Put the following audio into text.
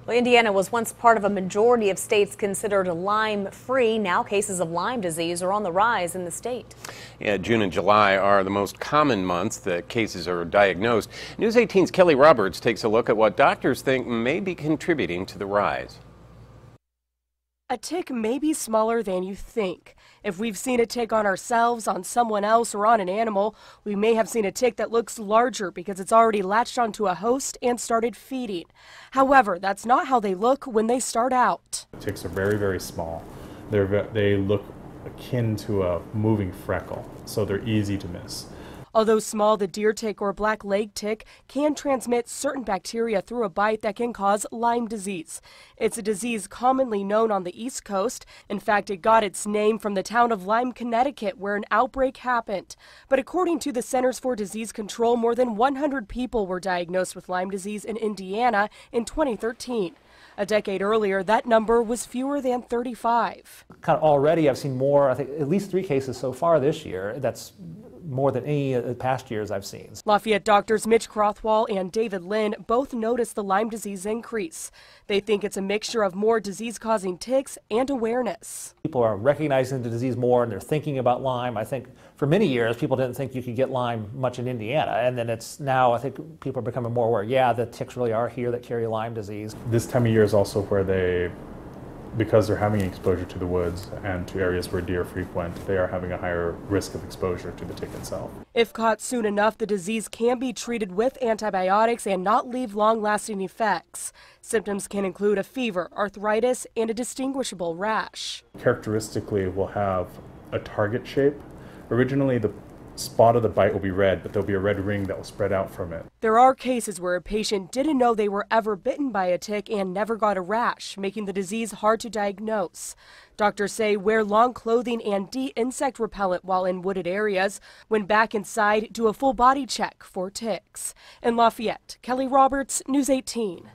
Well, Indiana was once part of a majority of states considered Lyme-free. Now cases of Lyme disease are on the rise in the state. Yeah, June and July are the most common months that cases are diagnosed. News 18's Kelly Roberts takes a look at what doctors think may be contributing to the rise. A tick may be smaller than you think. If we've seen a tick on ourselves, on someone else, or on an animal, we may have seen a tick that looks larger because it's already latched onto a host and started feeding. However, that's not how they look when they start out. Ticks are very, very small. They look akin to a moving freckle, so they're easy to miss. Although small, the deer tick or black leg tick can transmit certain bacteria through a bite that can cause Lyme disease. It's a disease commonly known on the East Coast. In fact, it got its name from the town of Lyme, Connecticut, where an outbreak happened. But according to the Centers for Disease Control, more than 100 people were diagnosed with Lyme disease in Indiana in 2013. A decade earlier, that number was fewer than 35. Kind of already, I've seen more, I think at least 3 cases so far this year. That's more than any of the past years I've seen. Lafayette doctors Mitch Crothwall and David Lynn both noticed the Lyme disease increase. They think it's a mixture of more disease-causing ticks and awareness. People are recognizing the disease more and they're thinking about Lyme. I think for many years people didn't think you could get Lyme much in Indiana, and then it's now I think people are becoming more aware, yeah, the ticks really are here that carry Lyme disease. This time of year is also where because they're having exposure to the woods and to areas where deer frequent, they are having a higher risk of exposure to the tick itself. If caught soon enough, the disease can be treated with antibiotics and not leave long-lasting effects. Symptoms can include a fever, arthritis, and a distinguishable rash. Characteristically, it will have a target shape. Originally, the spot of the bite will be red, but there'll be a red ring that will spread out from it. There are cases where a patient didn't know they were ever bitten by a tick and never got a rash, making the disease hard to diagnose. Doctors say wear long clothing and de-insect repellent while in wooded areas. When back inside, do a full body check for ticks. In Lafayette, Kelly Roberts, News 18.